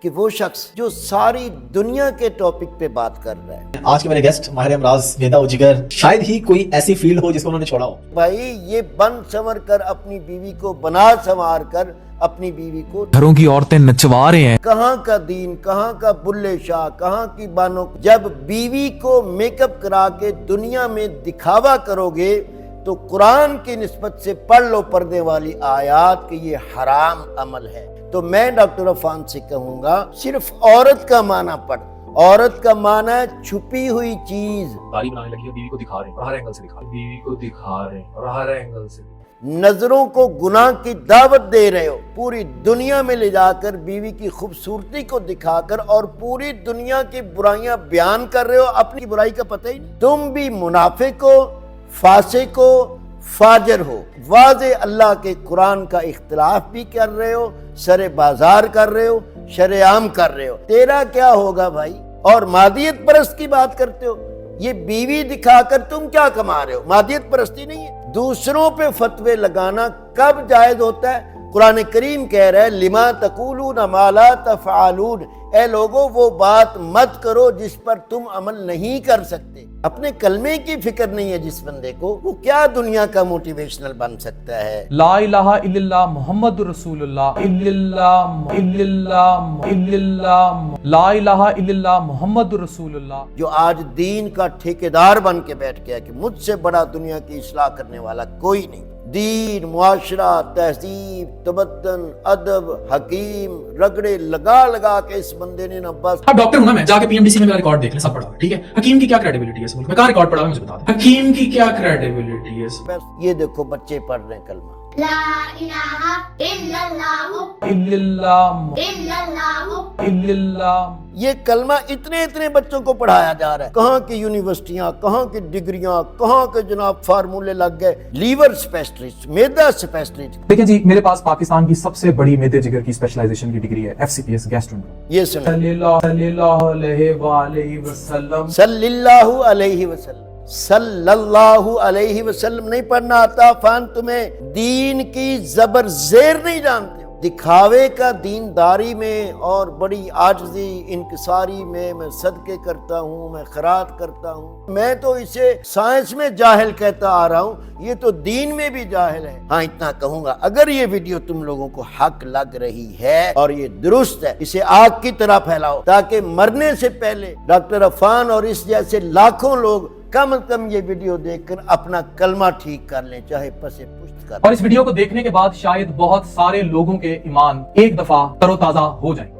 کہ وہ شخص جو ساری دنیا کے ٹاپک پہ بات کر رہا ہے. آج کے میرے گیسٹ ماہر امراض ویدا و جگر، شاید ہی کوئی ایسی فیلڈ ہو جس کو انہوں نے چھوڑا ہو. بھائی یہ بن سنور کر اپنی بیوی کو بنا سنوار کر اپنی بیوی کو گھروں کی عورتیں نچوا رہے ہیں. کہاں کا دین، کہاں کا بلے شاہ، کہاں کی بانو. جب بیوی کو میک اپ کرا کے دنیا میں دکھاوا کرو گے تو قرآن کی نسبت سے پڑھ لو پردے والی آیات کہ یہ حرام عمل ہے. تو میں ڈاکٹر عفان سے کہوں گا صرف عورت کا معنی پڑھ. عورت کا معنی ہے چھپی ہوئی چیز. داڑھی بنانے لگی ہے، بیوی کو دکھا رہے ہیں اور ہر اینگل سے دکھا رہے ہیں، بیوی کو دکھا رہے ہیں اور ہر اینگل سے. نظروں کو گناہ کی دعوت دے رہے ہو، پوری دنیا میں لے جا کر بیوی کی خوبصورتی کو دکھا کر اور پوری دنیا کی برائیاں بیان کر رہے ہو. اپنی برائی کا پتہ ہی نہیں. تم بھی منافق ہو، فاسق ہو، فاجر ہو. واضح اللہ کے قرآن کا اختلاف بھی کر رہے ہو، سر بازار کر رہے ہو، شرعام کر رہے ہو. تیرا کیا ہوگا بھائی؟ اور مادیت پرست کی بات کرتے ہو. یہ بیوی دکھا کر تم کیا کما رہے ہو؟ مادیت پرستی نہیں ہے. دوسروں پہ فتوے لگانا کب جائز ہوتا ہے؟ قرآن کریم کہہ رہا ہے لما تقولون ما لا تفعلون. اے لوگو وہ بات مت کرو جس پر تم عمل نہیں کر سکتے. اپنے کلمے کی فکر نہیں ہے جس بندے کو، وہ کیا دنیا کا موٹیویشنل بن سکتا ہے؟ لا الہ الا اللہ محمد رسول اللہ، الا اللہ لا الہ الا اللہ محمد رسول اللہ. جو آج دین کا ٹھیکیدار بن کے بیٹھ گیا کہ مجھ سے بڑا دنیا کی اصلاح کرنے والا کوئی نہیں. دین، معاشرہ، تہذیب، تمدن، ادب، حکیم رگڑے لگا لگا کے اس بندے نے نہ بس. اب ڈاکٹر ہوں نا میں، جا کے پی ایم ڈی سی میں میرا ریکارڈ دیکھ لیں، سب پڑھا ہوا ہے، ٹھیک ہے. حکیم کی کیا کریڈیبلٹی ہے اس ملک میں؟ کہاں ریکارڈ پڑھا ہے مجھے بتا دیں. حکیم کی کیا کریڈیبلٹی ہے؟ بس یہ دیکھو بچے پڑھ رہے ہیں کلمہ لا الہ الا اللہ الا اللہ. یہ کلمہ اتنے بچوں کو پڑھایا جا رہا ہے. کہاں کی یونیورسٹیاں، کہاں کی ڈگریاں، کہاں کے جناب فارمولے لگ گئے. لیور اسپیشلسٹ، میدا اسپیشلسٹ. دیکھیں جی، میرے پاس پاکستان کی سب سے بڑی میدے جگر کی اسپیشلائزیشن کی ڈگری ہے، FCPS گیسٹرونٹرولوجی. یہ سنیں، صلی اللہ علیہ وسلم. صلی اللہ علیہ وسلم. صلی اللہ علیہ وسلم نہیں پڑھنا آتا فان؟ تمہیں دین کی زبر زیر نہیں جانتے ہو. دکھاوے کا دینداری میں اور بڑی عاجزی انکساری میں صدقے کرتا ہوں، میں خیرات کرتا ہوں. میں تو اسے سائنس میں جاہل کہتا آ رہا ہوں، یہ تو دین میں بھی جاہل ہے. ہاں اتنا کہوں گا، اگر یہ ویڈیو تم لوگوں کو حق لگ رہی ہے اور یہ درست ہے، اسے آگ کی طرح پھیلاؤ تاکہ مرنے سے پہلے ڈاکٹر عفان اور اس جیسے لاکھوں لوگ کم از کم یہ ویڈیو دیکھ کر اپنا کلمہ ٹھیک کر لیں، چاہے پسے پشت کر. اور اس ویڈیو کو دیکھنے کے بعد شاید بہت سارے لوگوں کے ایمان ایک دفعہ تر و تازہ ہو جائیں.